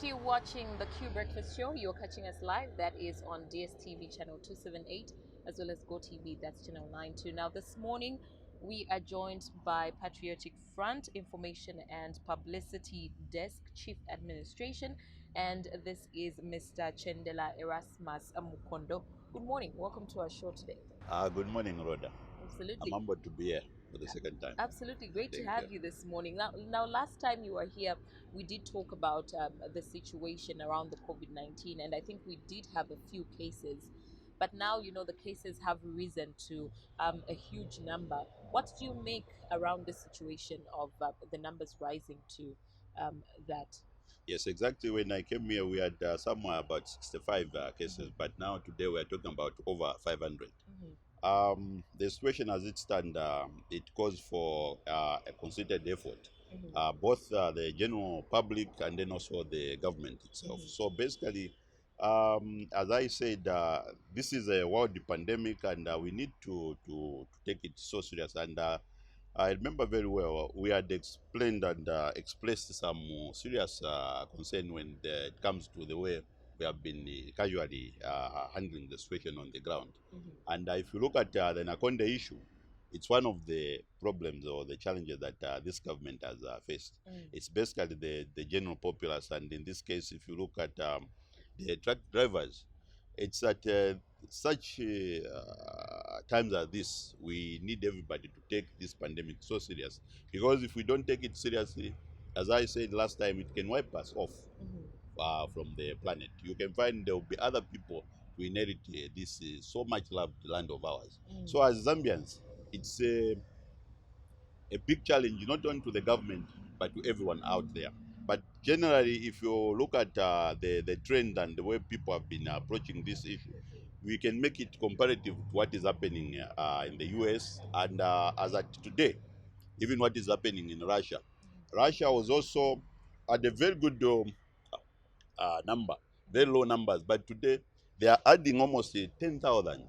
still watching the Q Breakfast Show, you're catching us live. That is on DSTV channel 278, as well as GoTV, that's channel 92. Now, this morning, we are joined by Patriotic Front Information and Publicity Desk Chief Administration, and this is Mr. Chendela Erasmus Mukondo. Good morning. Welcome to our show today. Good morning, Rhoda. Absolutely. I'm humbled to be here for the second time. Absolutely great to Thank have you. you this morning. Now, last time you were here, we did talk about the situation around the COVID-19, and I think we did have a few cases. But now, the cases have risen to a huge number. What do you make around the situation of the numbers rising to that? Yes, exactly. When I came here, we had somewhere about 65 cases, but now today we are talking about over 500. The situation as it stands, it calls for a concerted effort, both the general public and then also the government itself. So basically, as I said, this is a world pandemic, and we need to take it so serious. And I remember very well we had explained and expressed some serious concern when it comes to the way we have been casually handling the situation on the ground. And if you look at the Nakonde issue, it's one of the problems or the challenges that this government has faced. It's basically the general populace, and in this case, if you look at the truck drivers, it's at such times as this, we need everybody to take this pandemic so serious. Because if we don't take it seriously, as I said last time, it can wipe us off from the planet. You can find there will be other people to inherit this so much loved land of ours. So as Zambians, it's a big challenge, not only to the government, but to everyone out there. But generally, if you look at the trend and the way people have been approaching this issue, we can make it comparative to what is happening in the US, and as at today, even what is happening in Russia. Russia was also at a very good number, very low numbers, but today they are adding almost 10,000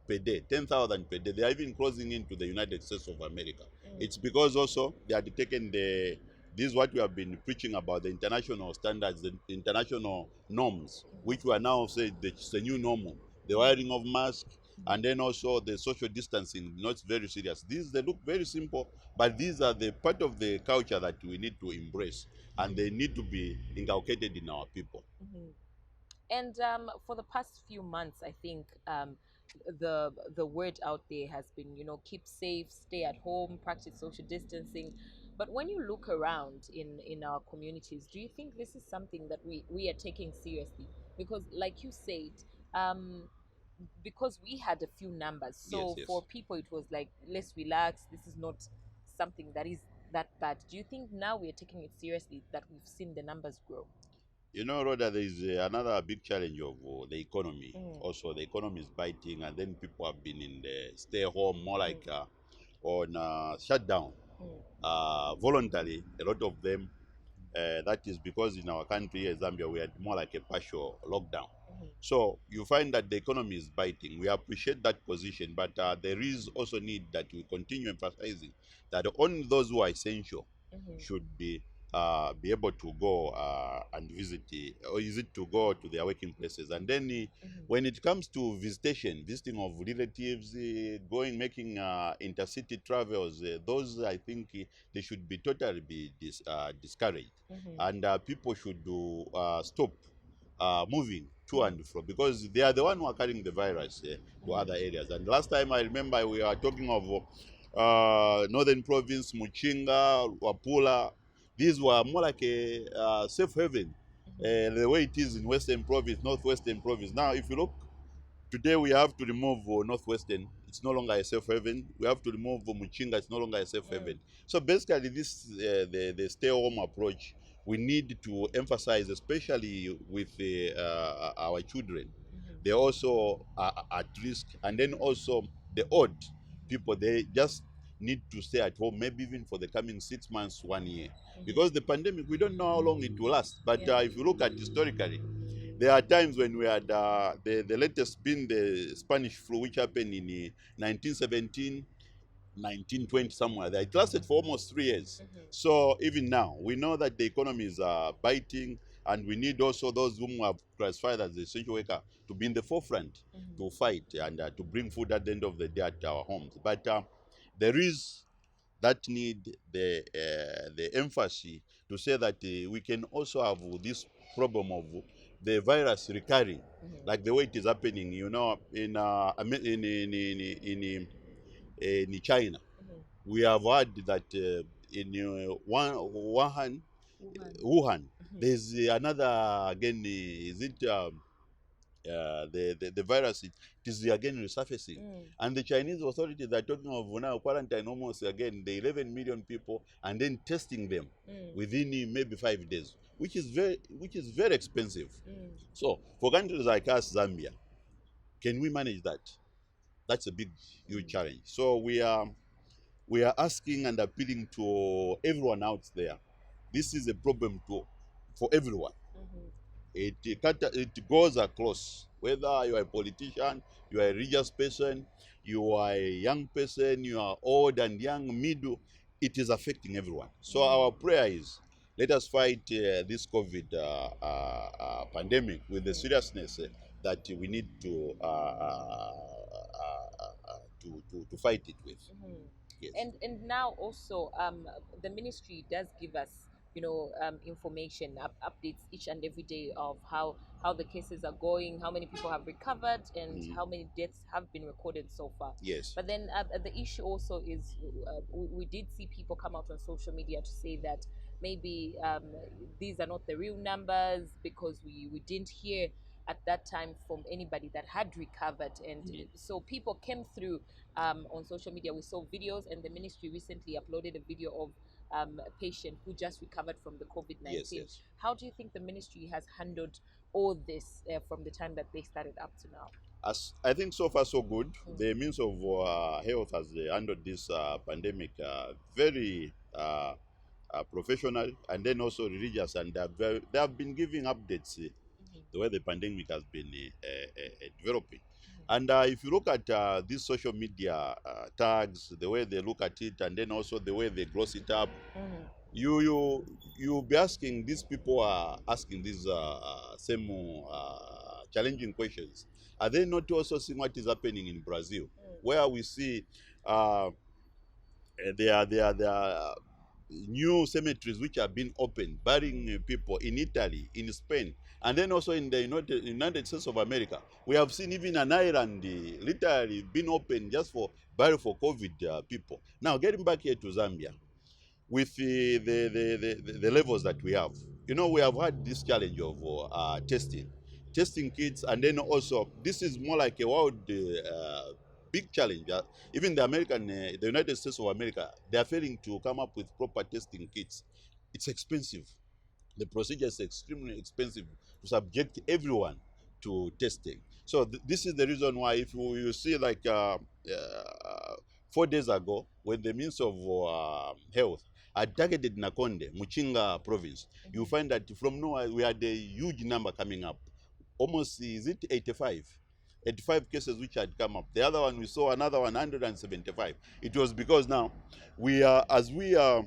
per day, 10,000 per day. They are even closing into the United States of America. It's because also they had taken this is what we have been preaching about, the international standards, the international norms, which we are now saying it's the new normal. The wearing of masks, and then also the social distancing, not very serious. These, they look very simple, but these are the part of the culture that we need to embrace, and they need to be inculcated in our people. And for the past few months, I think the word out there has been, keep safe, stay at home, practice social distancing. But when you look around in our communities, do you think this is something that we are taking seriously? Because, like you said, um, because we had a few numbers, so Yes. for people it was like, let's relax. This is not something that is that bad. Do you think now we are taking it seriously that we've seen the numbers grow? You know, Rhoda, there is another big challenge of the economy. Also, the economy is biting, and then people have been in the stay home, more like on shutdown voluntarily. A lot of them. That is because in our country, Zambia, we had more like a partial lockdown. So you find that the economy is biting. We appreciate that position, but there is also need that we continue emphasizing that only those who are essential should be able to go and visit, or is it to go to their working places. And then when it comes to visiting of relatives, making intercity travels, those I think they should be totally be discouraged, and people should stop moving to and fro, because they are the one who are carrying the virus to other areas. And last time I remember we are talking of northern province, Muchinga, Wapula. These were more like a safe haven, the way it is in western province, northwestern province. Now, if you look, today we have to remove northwestern. It's no longer a safe haven. We have to remove Muchinga. It's no longer a safe haven. So basically, this the stay home approach we need to emphasize, especially with our children. They also are at risk, and then also the old people, they just need to stay at home, maybe even for the coming 6 months, 1 year, because the pandemic, we don't know how long it will last. But if you look at historically, there are times when we had the latest being the Spanish flu, which happened in 1917, 1920, somewhere there. It lasted for almost 3 years. So even now, we know that the economies are biting, And we need also those whom are classified as essential worker to be in the forefront to fight and to bring food at the end of the day at our homes. But there is that need the emphasis to say that we can also have this problem of the virus recurring, like the way it is happening, in China. We have heard that in Wuhan, there's another again. Is it the virus? It is again resurfacing, and the Chinese authorities are talking of now quarantine almost again the 11 million people, and then testing them within maybe 5 days, which is very expensive. So for countries like us, Zambia, can we manage that? That's a big, huge challenge. So we are asking and appealing to everyone out there. This is a problem for everyone. It goes across, whether you are a politician, you are a religious person, you are a young person, you are old and young, middle. It is affecting everyone. So our prayer is, let us fight this COVID pandemic with the seriousness that we need to fight it with. Yes. And now also the ministry does give us information, updates each and every day of how the cases are going, how many people have recovered, and how many deaths have been recorded so far. Yes. But then the issue also is we did see people come out on social media to say that maybe these are not the real numbers, because we didn't hear at that time from anybody that had recovered. And so people came through on social media. We saw videos, and the ministry recently uploaded a video of a patient who just recovered from the COVID-19. Yes, yes. How do you think the ministry has handled all this from the time that they started up to now? As I think so far so good. The means of health has handled this pandemic very professional, and then also religious, and they have been giving updates the way the pandemic has been developing. And if you look at these social media tags, the way they look at it, and then also the way they gloss it up, you'll be asking, these people are asking these same challenging questions. Are they not also seeing what is happening in Brazil, where we see there are new cemeteries which have been opened, burying people in Italy, in Spain, and then also in the United States of America. We have seen even an island literally been opened just for burial for COVID people. Now, getting back here to Zambia, with the levels that we have, we have had this challenge of testing kids, and then also this is more like a world big challenge. Even the United States of America, they are failing to come up with proper testing kits. It's expensive. The procedure is extremely expensive to subject everyone to testing. So this is the reason why, if you see, like 4 days ago, when the Minister of Health had targeted Nakonde, Muchinga province, you find that from nowhere we had a huge number coming up. Almost, is it 85? 85 cases which had come up. The other one, we saw another 175. It was because now as we are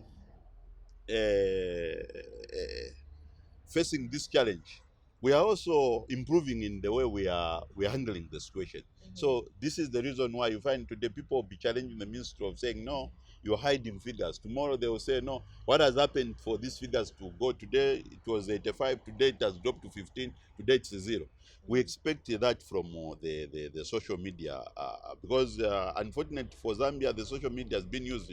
facing this challenge, we are also improving in the way we are handling the situation. So this is the reason why you find today people will be challenging the ministry of saying, no, you're hiding figures. Tomorrow they will say, no, what has happened for these figures to go? Today it was 85, today it has dropped to 15, today it's 0. We expect that from the social media because unfortunately for Zambia, the social media has been used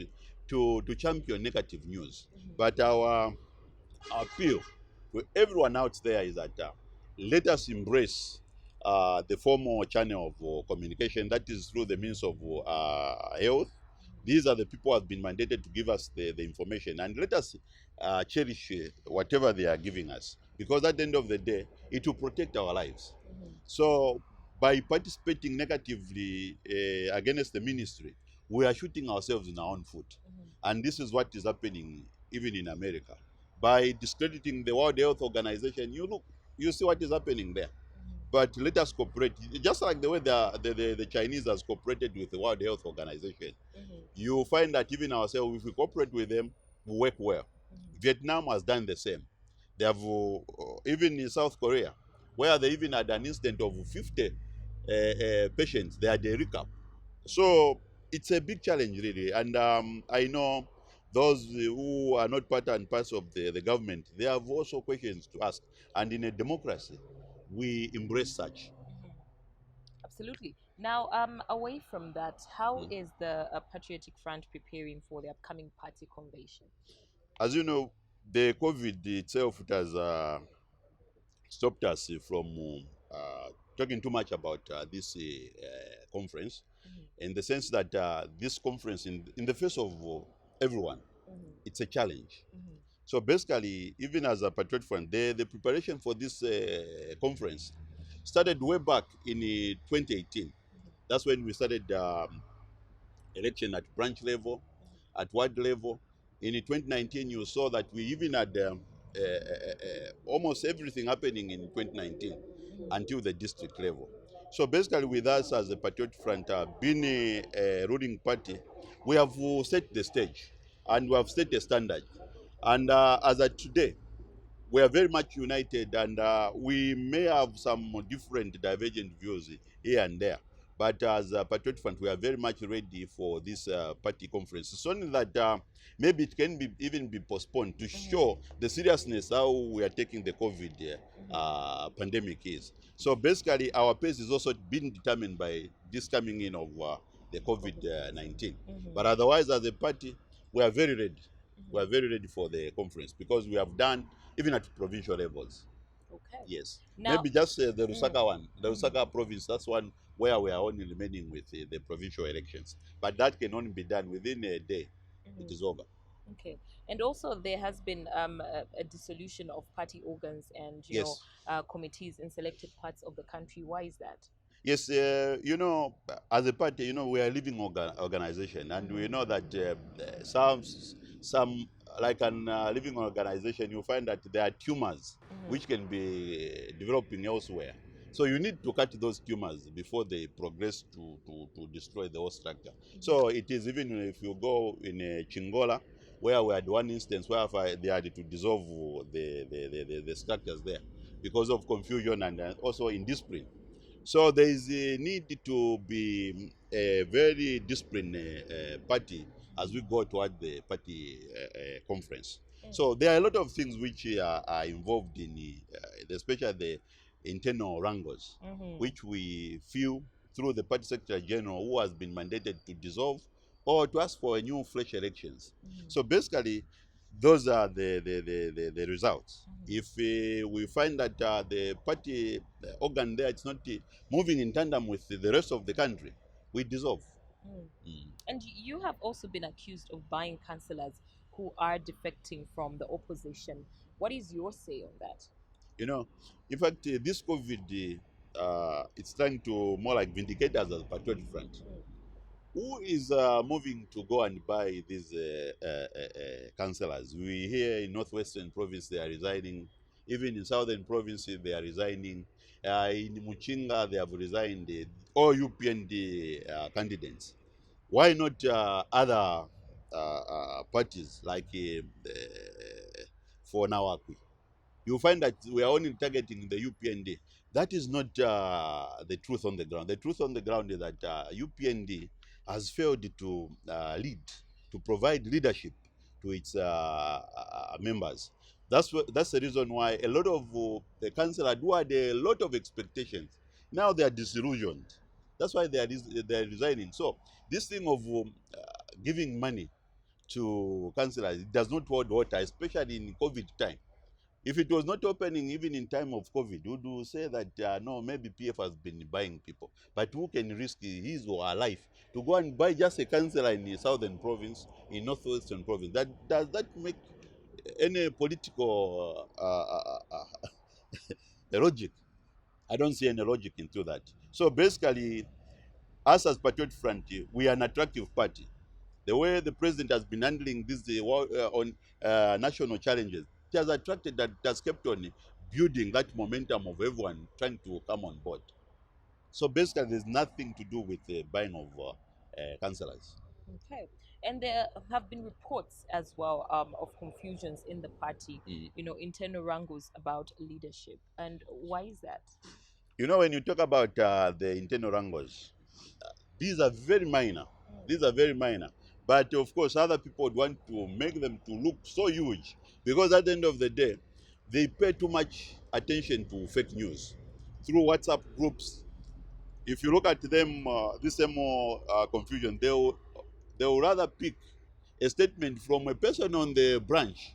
to champion negative news. But our appeal to everyone out there is that let us embrace the formal channel of communication, that is through the means of health. These are the people who have been mandated to give us the information, and let us cherish whatever they are giving us, because at the end of the day, it will protect our lives. So by participating negatively against the ministry, we are shooting ourselves in our own foot. And this is what is happening even in America. By discrediting the World Health Organization, you see what is happening there. But let us cooperate, just like the way the Chinese has cooperated with the World Health Organization. You find that even ourselves, if we cooperate with them, we work well. Vietnam has done the same. They have even in South Korea, where they even had an incident of 50 patients. They had a recap. So it's a big challenge, really. And I know those who are not part and parcel of the government, they have also questions to ask. And in a democracy, we embrace such. Mhm. Absolutely. Now, away from that, how Mm. is the Patriotic Front preparing for the upcoming party convention? As you know, the COVID itself, it has stopped us from talking too much about this conference, Mhm. in the sense that this conference, in the face of everyone, Mhm. it's a challenge. Mhm. So basically, even as a Patriot Front, the preparation for this conference started way back in 2018. Mhm. That's when we started election at branch level, at ward level. In 2019, you saw that we even had almost everything happening in 2019 Mhm. until the district level. So basically, with us as a Patriot Front, being a ruling party, we have set the stage and we have set the standard. And as of today, we are very much united, and we may have some different divergent views here and there. But as a Patriot Front, we are very much ready for this party conference. It's only that maybe it can be even be postponed to Mhm. show the seriousness how we are taking the COVID pandemic is. So basically, our pace is also being determined by this coming in of the COVID-19. Mhm. But otherwise, as a party, we are very ready. We are Mhm. very ready for the conference because we have done even at provincial levels. Okay. Yes. Now, Maybe just the mm, Lusaka one, the mhm. Lusaka province, that's one where we are only remaining with the provincial elections. But that can only be done within a day. It Mhm. is over. Okay. And also, there has been a dissolution of party organs and, Yes. committees in selected parts of the country. Why is that? Yes, as a party, we are a living organization, and we know that some like an living organization, you find that there are tumors Mhm. which can be developing elsewhere. So you need to cut those tumors before they progress to destroy the whole structure. So it is even if you go in Chingola, where we had one instance where they had to dissolve the structures there because of confusion and also indiscipline. So there is a need to be a very disciplined party as we go toward the party conference. So there are a lot of things which are involved in, especially the internal wrangles, Mhm. which we feel through the party secretary general who has been mandated to dissolve or to ask for a new fresh elections. Mhm. So basically, those are the results. Mhm. If we find that the party organ there is not moving in tandem with the rest of the country, we dissolve. Mm. Mm. And you have also been accused of buying councillors who are defecting from the opposition. What is your say on that? You know, in fact, this COVID, it's trying to more like vindicate us as a patriotic front. Who is moving to go and buy these councillors? We here in northwestern province they are resigning. Even in southern provinces they are resigning. In Muchinga they have resigned. All UPND candidates. Why not other parties like for Nawakwi? You find that we are only targeting the UPND. That is not the truth on the ground. The truth on the ground is that UPND has failed to lead, to provide leadership to its members. That's the reason why a lot of the councillors who had a lot of expectations, now they are disillusioned. That's why they are resigning. So this thing of giving money to councillors, it does not hold water, especially in COVID time. If it was not opening even in time of COVID, would you say that no, maybe PF has been buying people? But who can risk his or her life to go and buy just a councillor in the southern province, in northwestern province? That does that make any political logic? I don't see any logic into that. So basically, us as Patriotic Front, we are an attractive party. The way the president has been handling this on national challenges, it has attracted that it has kept on building that momentum of everyone trying to come on board. So basically, there's nothing to do with the buying of councillors. Okay. And there have been reports as well of confusions in the party, Mm. internal wrangles about leadership. And why is that? You know, when you talk about the internal wrangles, these are very minor. These are very minor. But of course, other people would want to make them to look so huge because at the end of the day, they pay too much attention to fake news through WhatsApp groups. If you look at them, this same confusion, they will rather pick a statement from a person on the branch,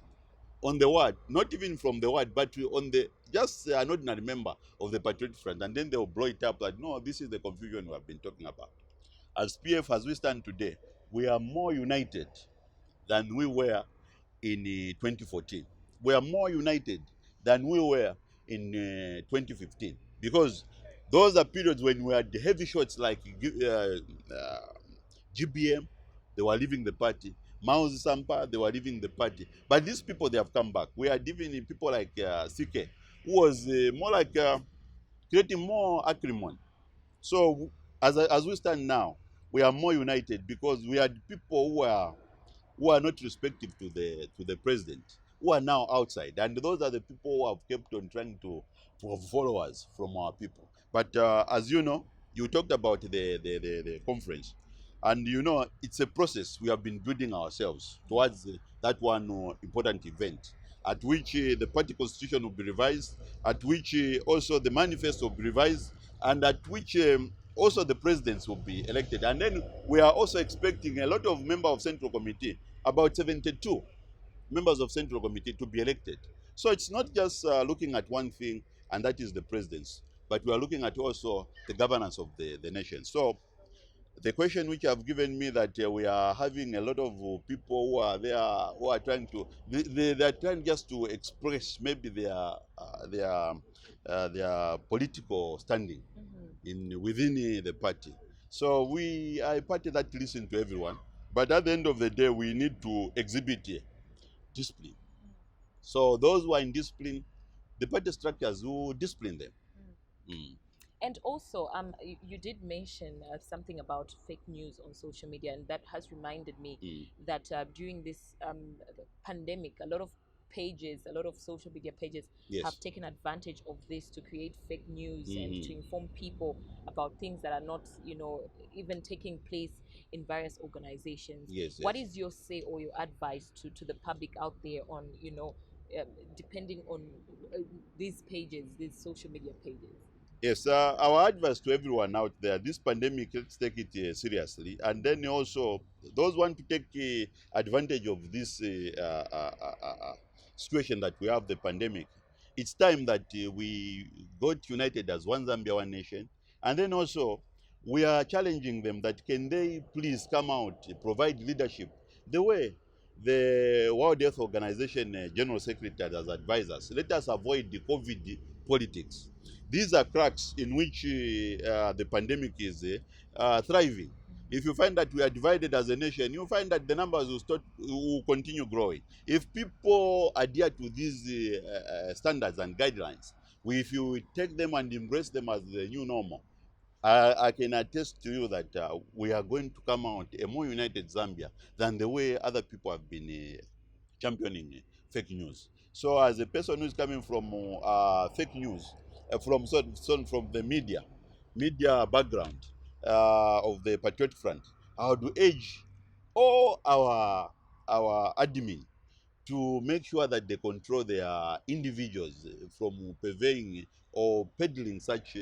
on the ward, not even from the ward, but on the just an ordinary member of the Patriotic Front, and then they'll blow it up like, no, this is the confusion we have been talking about. As PF, as we stand today, we are more united than we were in 2014. We are more united than we were in 2015 because those are periods when we had heavy shots like GBM, they were leaving the party. Mao Sampa, they were leaving the party. But these people, they have come back. We are even people like CK, who was more like creating more acrimony. So as we stand now, we are more united because we had people who are not respective to the president, who are now outside, and those are the people who have kept on trying to have followers from our people. But as you know, you talked about the conference, and you know it's a process we have been building ourselves towards that one important event, at which the party constitution will be revised, at which also the manifesto will be revised, and at which also the presidents will be elected. And then we are also expecting a lot of members of Central Committee, about 72 members of Central Committee to be elected. So it's not just looking at one thing, and that is the presidents, but we are looking at also the governance of the nation. So the question which have given me that we are having a lot of people who are there who are trying to they are trying just to express maybe their political standing in within the party. So we are a party that listen to everyone, but at the end of the day, we need to exhibit discipline. So those who are in discipline, the party structures will discipline them. Mm. And also, you did mention something about fake news on social media, and that has reminded me Mm. that during this pandemic, a lot of pages, a lot of social media pages have Yes. taken advantage of this to create fake news and to Mm-hmm. inform people about things that are not, even taking place in various organizations. Yes, What yes. is your say or your advice to the public out there on, depending on these pages, these social media pages? Yes, our advice to everyone out there, this pandemic, let's take it seriously. And then also, those want to take advantage of this situation that we have, the pandemic, it's time that we got united as one Zambia, one nation. And then also, we are challenging them that can they please come out, provide leadership the way the World Health Organization General Secretary has advised us. Let us avoid the COVID politics. These are cracks in which the pandemic is thriving. If you find that we are divided as a nation, you find that the numbers will continue growing. If people adhere to these standards and guidelines, if you take them and embrace them as the new normal, I can attest to you that we are going to come out a more united Zambia than the way other people have been championing fake news. So, as a person who's coming from fake news, from the media background of the Patriotic Front, I would urge all our admin to make sure that they control their individuals from purveying or peddling such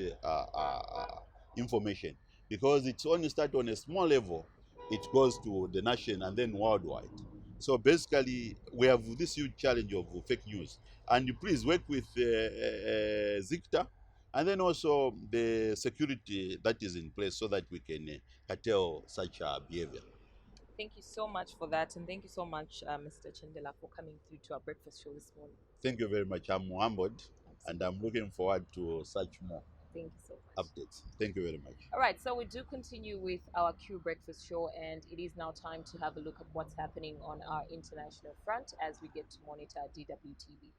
information, because it's only start on a small level, it goes to the nation and then worldwide. So basically, we have this huge challenge of fake news, and please work with Zicta and then also the security that is in place so that we can curtail such behavior. Thank you so much for that, and thank you so much, Mr. Chendela, for coming through to our breakfast show this morning. Thank you very much. I'm humbled and Absolutely. I'm looking forward to such more Thank you so much. updates. Thank you very much. All right, so we do continue with our Q breakfast show, and it is now time to have a look at what's happening on our international front as we get to monitor DWTV.